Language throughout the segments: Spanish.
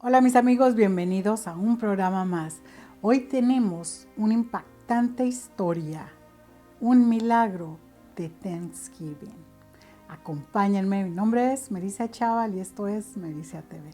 Hola mis amigos, bienvenidos a un programa más. Hoy tenemos una impactante historia, un milagro de Thanksgiving. Acompáñenme, mi nombre es Mericia Chaval y esto es Mericia TV.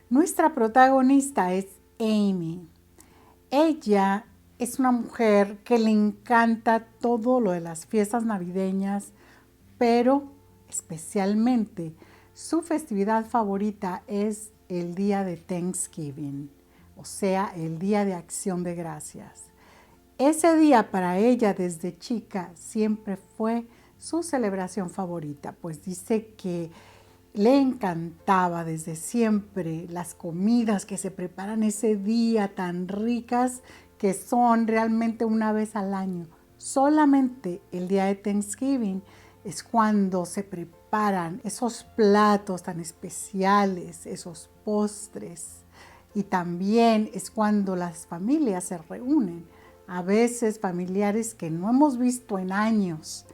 Nuestra protagonista es Amy. Ella es una mujer que le encanta todo lo de las fiestas navideñas, pero especialmente su festividad favorita es el día de Thanksgiving, o sea, el día de Acción de Gracias. Ese día para ella desde chica siempre fue su celebración favorita, pues dice que le encantaba desde siempre las comidas que se preparan ese día tan ricas que son realmente una vez al año. Solamente el día de Thanksgiving es cuando se preparan esos platos tan especiales, esos postres. Y también es cuando las familias se reúnen. A veces familiares que no hemos visto en años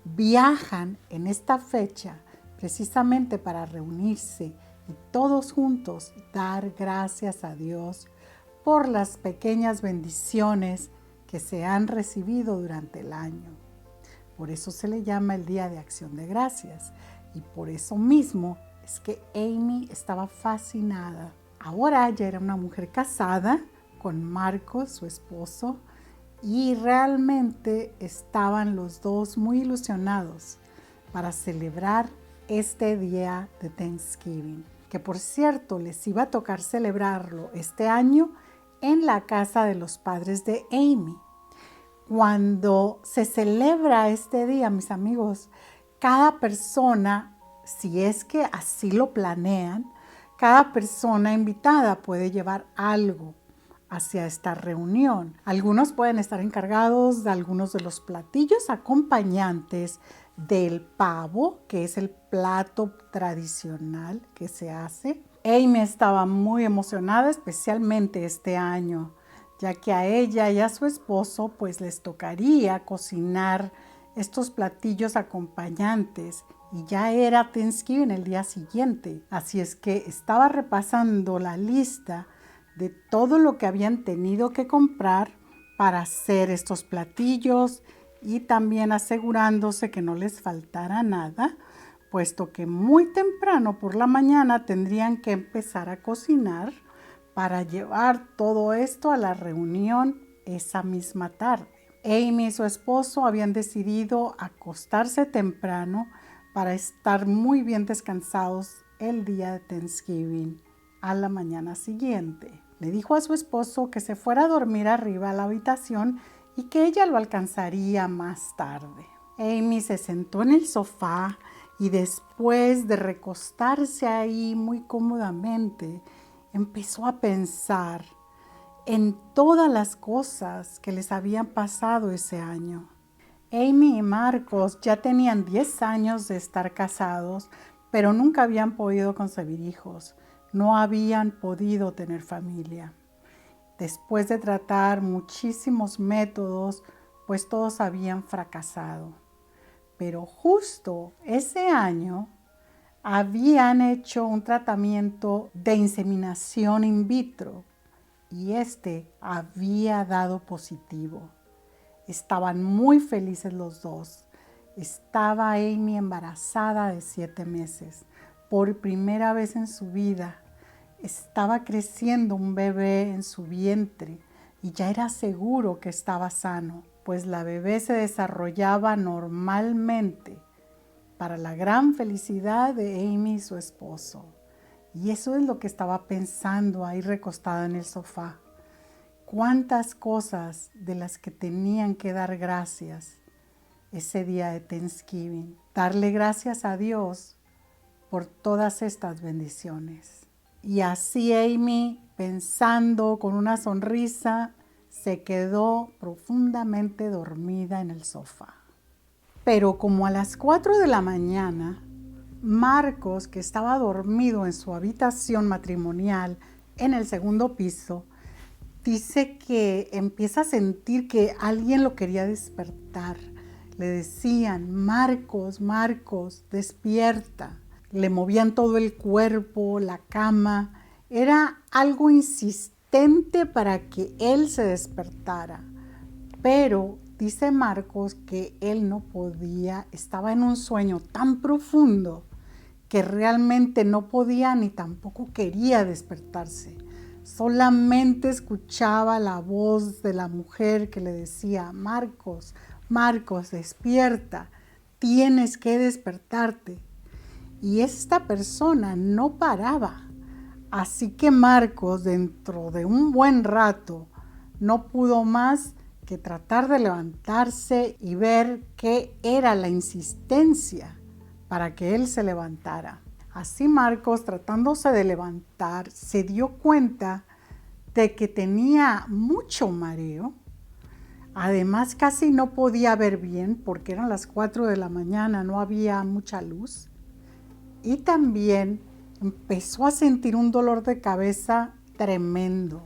viajan en esta fecha precisamente para reunirse y todos juntos dar gracias a Dios por las pequeñas bendiciones que se han recibido durante el año. Por eso se le llama el Día de Acción de Gracias y por eso mismo es que Amy estaba fascinada. Ahora ya era una mujer casada con Marcos, su esposo, y realmente estaban los dos muy ilusionados para celebrar este día de Thanksgiving, que por cierto les iba a tocar celebrarlo este año en la casa de los padres de Amy. Cuando se celebra este día, mis amigos, cada persona, si es que así lo planean, cada persona invitada puede llevar algo hacia esta reunión. Algunos pueden estar encargados de algunos de los platillos acompañantes del pavo, que es el plato tradicional que se hace. Amy estaba muy emocionada, especialmente este año, ya que a ella y a su esposo pues les tocaría cocinar estos platillos acompañantes y ya era Thanksgiving el día siguiente. Así es que estaba repasando la lista de todo lo que habían tenido que comprar para hacer estos platillos y también asegurándose que no les faltara nada, puesto que muy temprano por la mañana tendrían que empezar a cocinar para llevar todo esto a la reunión esa misma tarde. Amy y su esposo habían decidido acostarse temprano para estar muy bien descansados el día de Thanksgiving a la mañana siguiente. Le dijo a su esposo que se fuera a dormir arriba a la habitación y que ella lo alcanzaría más tarde. Amy se sentó en el sofá y después de recostarse ahí muy cómodamente, empezó a pensar en todas las cosas que les habían pasado ese año. Amy y Marcos ya tenían 10 años de estar casados, pero nunca habían podido concebir hijos. No habían podido tener familia. Después de tratar muchísimos métodos, pues todos habían fracasado. Pero justo ese año habían hecho un tratamiento de inseminación in vitro y este había dado positivo. Estaban muy felices los dos. Estaba Amy embarazada de 7 meses. Por primera vez en su vida estaba creciendo un bebé en su vientre y ya era seguro que estaba sano, pues la bebé se desarrollaba normalmente para la gran felicidad de Amy y su esposo. Y eso es lo que estaba pensando ahí recostada en el sofá. Cuántas cosas de las que tenían que dar gracias ese día de Thanksgiving. Darle gracias a Dios por todas estas bendiciones. Y así Amy, pensando con una sonrisa, se quedó profundamente dormida en el sofá. Pero como a las 4 de la mañana, Marcos, que estaba dormido en su habitación matrimonial en el segundo piso, dice que empieza a sentir que alguien lo quería despertar. le decían: Marcos, Marcos, despierta. Le movían todo el cuerpo, la cama. Era algo insistente para que él se despertara. Pero dice Marcos que él no podía, estaba en un sueño tan profundo que realmente no podía ni tampoco quería despertarse. Solamente escuchaba la voz de la mujer que le decía: Marcos, Marcos, despierta, tienes que despertarte. Y esta persona no paraba. Así que Marcos, dentro de un buen rato, no pudo más que tratar de levantarse y ver qué era la insistencia para que él se levantara. Así Marcos, tratándose de levantar, se dio cuenta de que tenía mucho mareo. Además, casi no podía ver bien porque eran las 4 de la mañana, no había mucha luz. Y también empezó a sentir un dolor de cabeza tremendo.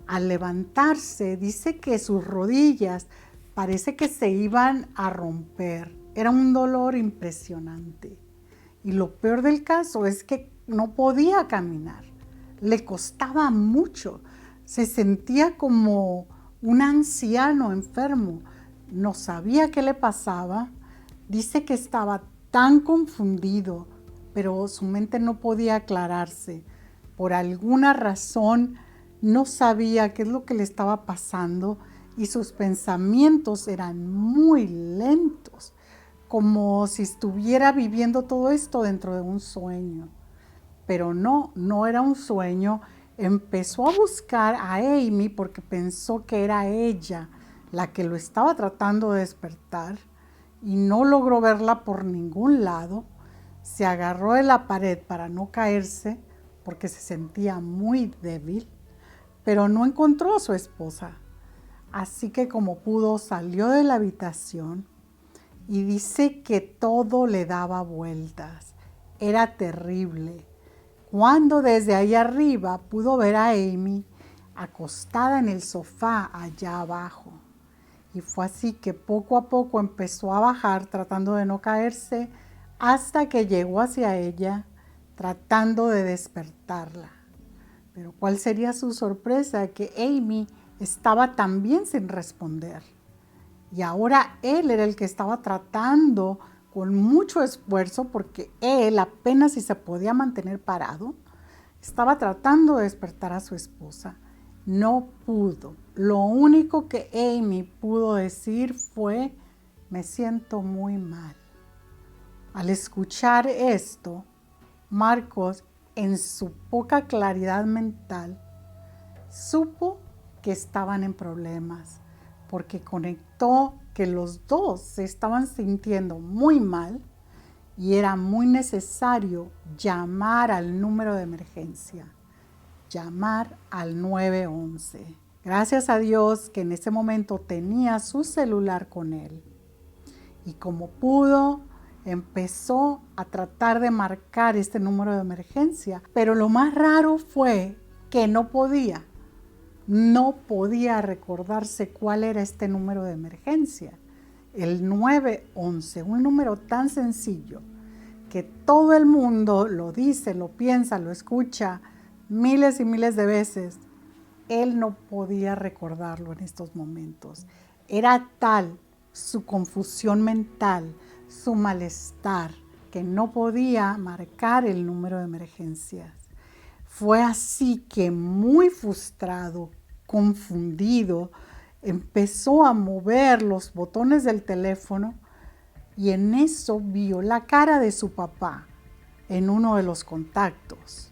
Al levantarse, dice que sus rodillas parece que se iban a romper. Era un dolor impresionante. Y lo peor del caso es que no podía caminar. Le costaba mucho. Se sentía como un anciano enfermo. No sabía qué le pasaba. Dice que estaba tan confundido, pero su mente no podía aclararse. Por alguna razón no sabía qué es lo que le estaba pasando y sus pensamientos eran muy lentos, como si estuviera viviendo todo esto dentro de un sueño. Pero no era un sueño. Empezó a buscar a Amy porque pensó que era ella la que lo estaba tratando de despertar y no logró verla por ningún lado. Se agarró de la pared para no caerse porque se sentía muy débil, pero no encontró a su esposa. Así que como pudo salió de la habitación y dice que todo le daba vueltas. Era terrible. Cuando desde ahí arriba pudo ver a Amy acostada en el sofá allá abajo. Y fue así que poco a poco empezó a bajar tratando de no caerse hasta que llegó hacia ella tratando de despertarla. Pero ¿cuál sería su sorpresa? Que Amy estaba también sin responder. Y ahora él era el que estaba tratando con mucho esfuerzo, porque él apenas si se podía mantener parado, estaba tratando de despertar a su esposa. No pudo. Lo único que Amy pudo decir fue: me siento muy mal. Al escuchar esto, Marcos, en su poca claridad mental, supo que estaban en problemas, porque conectó que los dos se estaban sintiendo muy mal y era muy necesario llamar al número de emergencia, llamar al 911. Gracias a Dios que en ese momento tenía su celular con él. Y como pudo, empezó a tratar de marcar este número de emergencia. Pero lo más raro fue que no podía recordarse cuál era este número de emergencia. El 911, un número tan sencillo que todo el mundo lo dice, lo piensa, lo escucha miles y miles de veces. Él no podía recordarlo en estos momentos. Era tal su confusión mental, su malestar, que no podía marcar el número de emergencias. Fue así que, muy frustrado, confundido, empezó a mover los botones del teléfono y en eso vio la cara de su papá en uno de los contactos.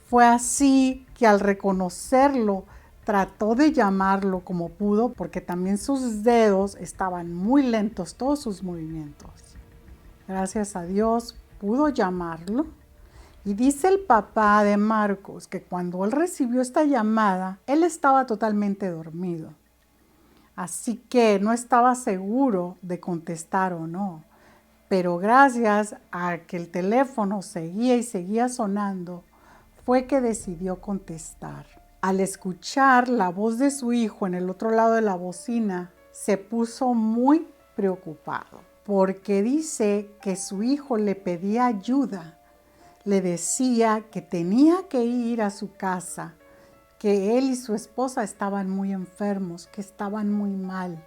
Fue así que, al reconocerlo, trató de llamarlo como pudo, porque también sus dedos estaban muy lentos, todos sus movimientos. Gracias a Dios pudo llamarlo. Y dice el papá de Marcos que cuando él recibió esta llamada, él estaba totalmente dormido. Así que no estaba seguro de contestar o no. Pero gracias a que el teléfono seguía y seguía sonando, fue que decidió contestar. Al escuchar la voz de su hijo en el otro lado de la bocina, se puso muy preocupado porque dice que su hijo le pedía ayuda. Le decía que tenía que ir a su casa, que él y su esposa estaban muy enfermos, que estaban muy mal.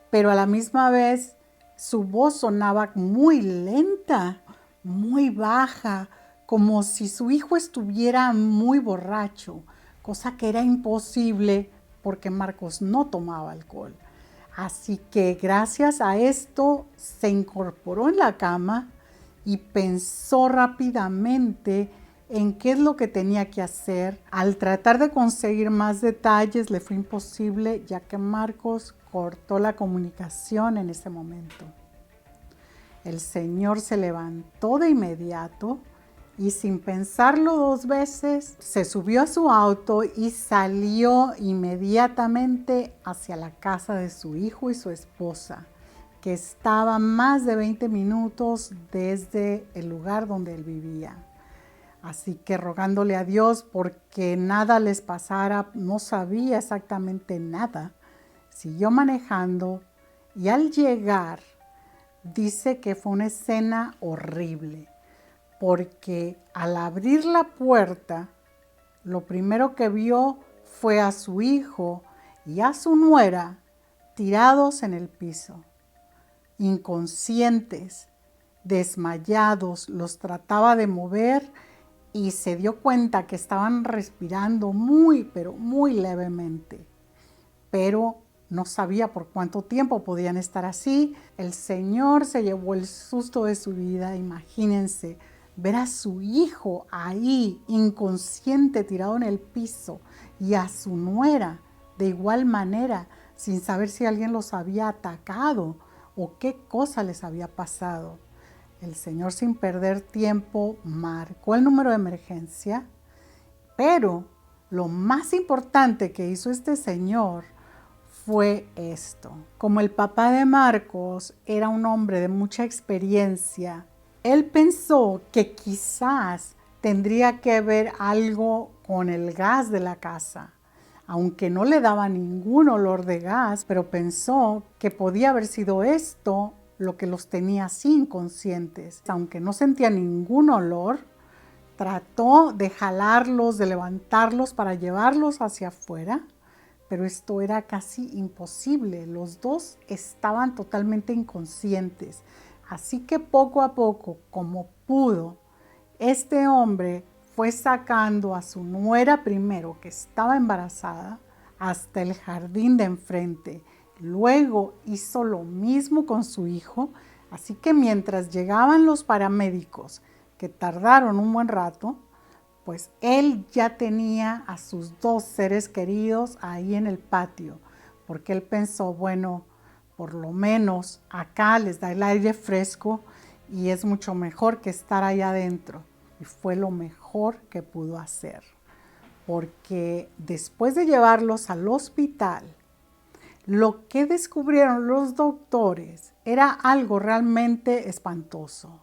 Pero a la misma vez su voz sonaba muy lenta, muy baja, como si su hijo estuviera muy borracho, cosa que era imposible porque Marcos no tomaba alcohol. Así que gracias a esto se incorporó en la cama y pensó rápidamente en qué es lo que tenía que hacer. Al tratar de conseguir más detalles le fue imposible, ya que Marcos cortó la comunicación en ese momento. El señor se levantó de inmediato y sin pensarlo dos veces se subió a su auto y salió inmediatamente hacia la casa de su hijo y su esposa, que estaba más de 20 minutos desde el lugar donde él vivía. Así que rogándole a Dios porque nada les pasara, no sabía exactamente nada, siguió manejando y al llegar dice que fue una escena horrible, porque al abrir la puerta, lo primero que vio fue a su hijo y a su nuera tirados en el piso, inconscientes, desmayados. Los trataba de mover y se dio cuenta que estaban respirando muy, pero muy levemente. Pero no sabía por cuánto tiempo podían estar así. El señor se llevó el susto de su vida. Imagínense ver a su hijo ahí, inconsciente, tirado en el piso, y a su nuera de igual manera, sin saber si alguien los había atacado o qué cosa les había pasado. El señor, sin perder tiempo, marcó el número de emergencia, pero lo más importante que hizo este señor fue esto. Como el papá de Marcos era un hombre de mucha experiencia, él pensó que quizás tendría que ver algo con el gas de la casa, aunque no le daba ningún olor de gas, pero pensó que podía haber sido esto lo que los tenía así inconscientes. Aunque no sentía ningún olor, trató de jalarlos, de levantarlos para llevarlos hacia afuera, pero esto era casi imposible. Los dos estaban totalmente inconscientes. Así que poco a poco, como pudo, este hombre fue sacando a su nuera primero, que estaba embarazada, hasta el jardín de enfrente. Luego hizo lo mismo con su hijo. Así que mientras llegaban los paramédicos, que tardaron un buen rato, pues él ya tenía a sus dos seres queridos ahí en el patio, porque él pensó, bueno, por lo menos acá les da el aire fresco y es mucho mejor que estar allá adentro. Y fue lo mejor que pudo hacer, porque después de llevarlos al hospital, lo que descubrieron los doctores era algo realmente espantoso.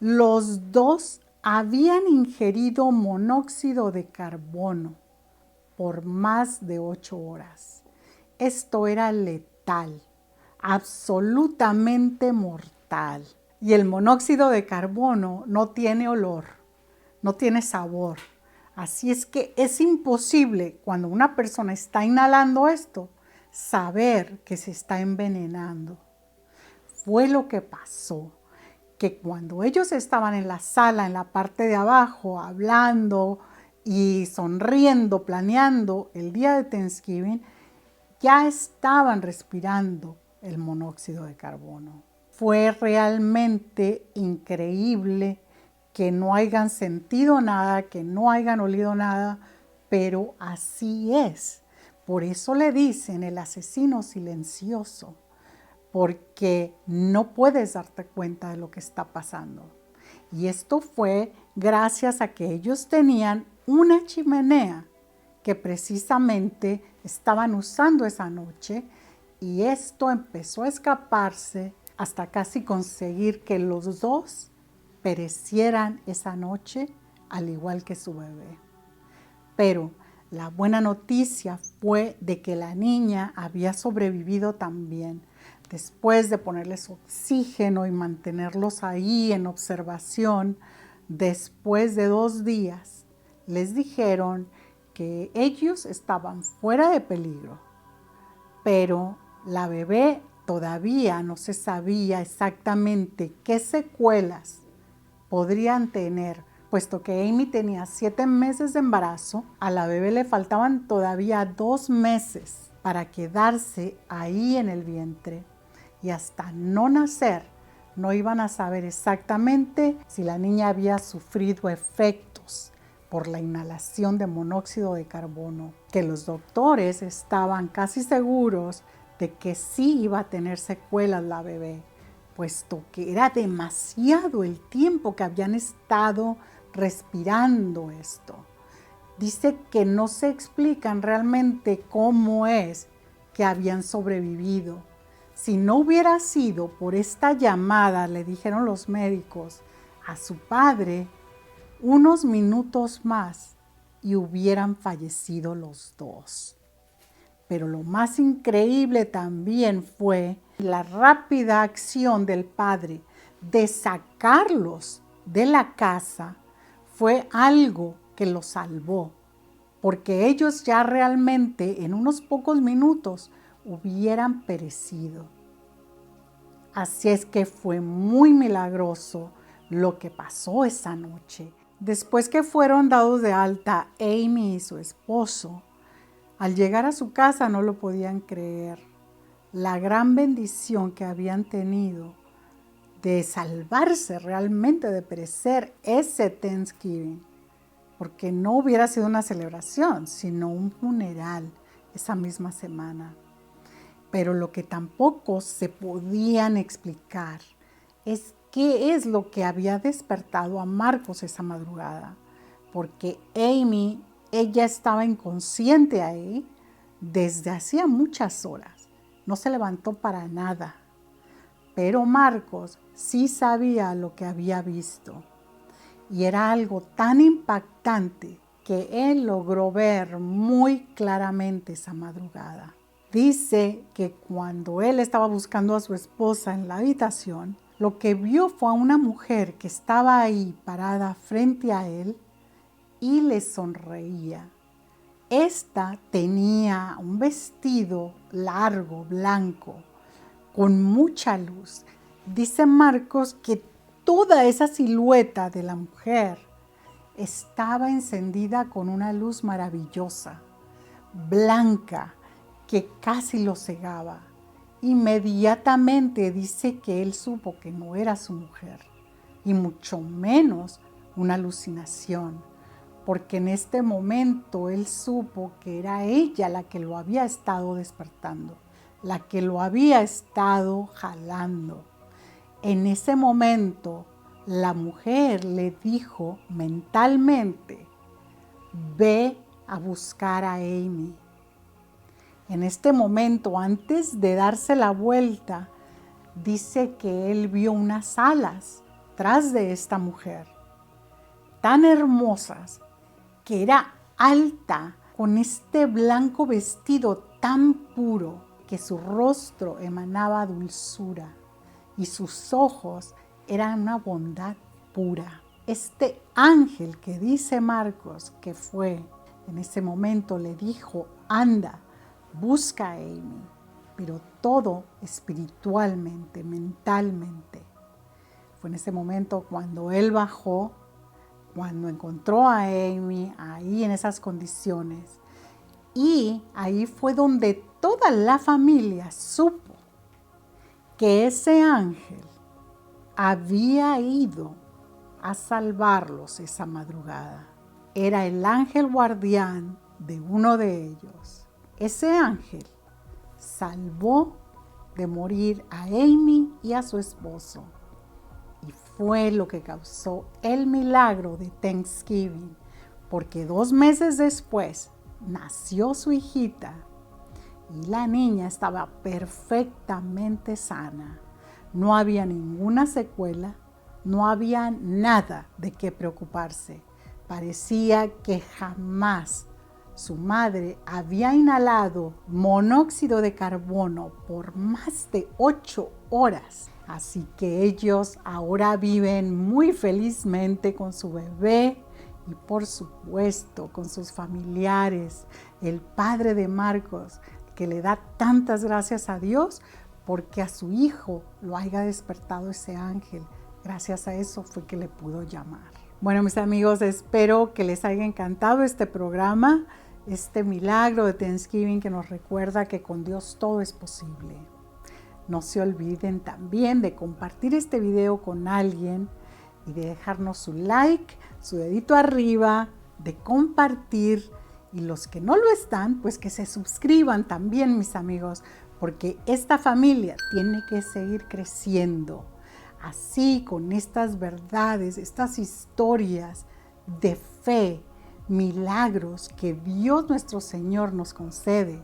Los dos habían ingerido monóxido de carbono por más de 8 horas. Esto era letal, absolutamente mortal. Y el monóxido de carbono no tiene olor, no tiene sabor. Así es que es imposible cuando una persona está inhalando esto, saber que se está envenenando. Fue lo que pasó, que cuando ellos estaban en la sala, en la parte de abajo, hablando y sonriendo, planeando el día de Thanksgiving, ya estaban respirando el monóxido de carbono. Fue realmente increíble que no hayan sentido nada, que no hayan olido nada, pero así es. Por eso le dicen el asesino silencioso, porque no puedes darte cuenta de lo que está pasando. Y esto fue gracias a que ellos tenían una chimenea que precisamente estaban usando esa noche, y esto empezó a escaparse hasta casi conseguir que los dos perecieran esa noche, al igual que su bebé. Pero la buena noticia fue de que la niña había sobrevivido también. Después de ponerles oxígeno y mantenerlos ahí en observación, después de 2 días, les dijeron que ellos estaban fuera de peligro, pero la bebé todavía no se sabía exactamente qué secuelas podrían tener, puesto que Amy tenía 7 meses de embarazo, a la bebé le faltaban todavía 2 meses para quedarse ahí en el vientre y hasta no nacer no iban a saber exactamente si la niña había sufrido efectos por la inhalación de monóxido de carbono, que los doctores estaban casi seguros de que sí iba a tener secuelas la bebé, puesto que era demasiado el tiempo que habían estado respirando esto. Dice que no se explican realmente cómo es que habían sobrevivido. Si no hubiera sido por esta llamada, le dijeron los médicos, a su padre, unos minutos más y hubieran fallecido los dos. Pero lo más increíble también fue la rápida acción del padre de sacarlos de la casa. Fue algo que los salvó, porque ellos ya realmente en unos pocos minutos hubieran perecido. Así es que fue muy milagroso lo que pasó esa noche. Después que fueron dados de alta Amy y su esposo, al llegar a su casa no lo podían creer. La gran bendición que habían tenido de salvarse realmente de perecer ese Thanksgiving, porque no hubiera sido una celebración, sino un funeral esa misma semana. Pero lo que tampoco se podían explicar es qué es lo que había despertado a Marcos esa madrugada, porque Amy, ella estaba inconsciente ahí desde hacía muchas horas, no se levantó para nada, pero Marcos sí sabía lo que había visto y era algo tan impactante que él logró ver muy claramente esa madrugada. Dice que cuando él estaba buscando a su esposa en la habitación, lo que vio fue a una mujer que estaba ahí parada frente a él y le sonreía. Esta tenía un vestido largo, blanco, con mucha luz. Dice Marcos que toda esa silueta de la mujer estaba encendida con una luz maravillosa, blanca, que casi lo cegaba. Inmediatamente dice que él supo que no era su mujer, y mucho menos una alucinación, porque en este momento él supo que era ella la que lo había estado despertando, la que lo había estado jalando. En ese momento, la mujer le dijo mentalmente, ve a buscar a Amy. En este momento, antes de darse la vuelta, dice que él vio unas alas tras de esta mujer, tan hermosas, que era alta, con este blanco vestido tan puro, que su rostro emanaba dulzura y sus ojos eran una bondad pura. Este ángel que dice Marcos que fue, en ese momento le dijo, anda, busca a Amy, pero todo espiritualmente, mentalmente. Fue en ese momento cuando él bajó, cuando encontró a Amy ahí en esas condiciones, y ahí fue donde toda la familia supo que ese ángel había ido a salvarlos esa madrugada. Era el ángel guardián de uno de ellos. Ese ángel salvó de morir a Amy y a su esposo. Y fue lo que causó el milagro de Thanksgiving, porque 2 meses después nació su hijita y la niña estaba perfectamente sana. No había ninguna secuela, no había nada de qué preocuparse. Parecía que jamás su madre había inhalado monóxido de carbono por más de 8 horas. Así que ellos ahora viven muy felizmente con su bebé y por supuesto con sus familiares. El padre de Marcos, que le da tantas gracias a Dios porque a su hijo lo haya despertado ese ángel. Gracias a eso fue que le pudo llamar. Bueno, mis amigos, espero que les haya encantado este programa, este milagro de Thanksgiving que nos recuerda que con Dios todo es posible. No se olviden también de compartir este video con alguien y de dejarnos su like, su dedito arriba, de compartir, y los que no lo están, pues que se suscriban también, mis amigos, porque esta familia tiene que seguir creciendo. Así, con estas verdades, estas historias de fe, milagros que Dios nuestro Señor nos concede,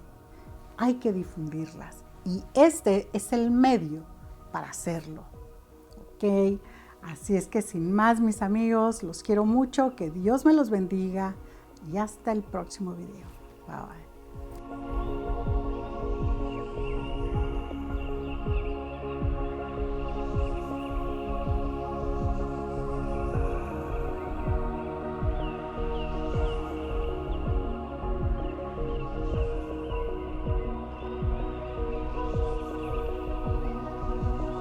hay que difundirlas. Y este es el medio para hacerlo. ¿Ok? Así es que sin más, mis amigos, los quiero mucho, que Dios me los bendiga y hasta el próximo video. Bye bye.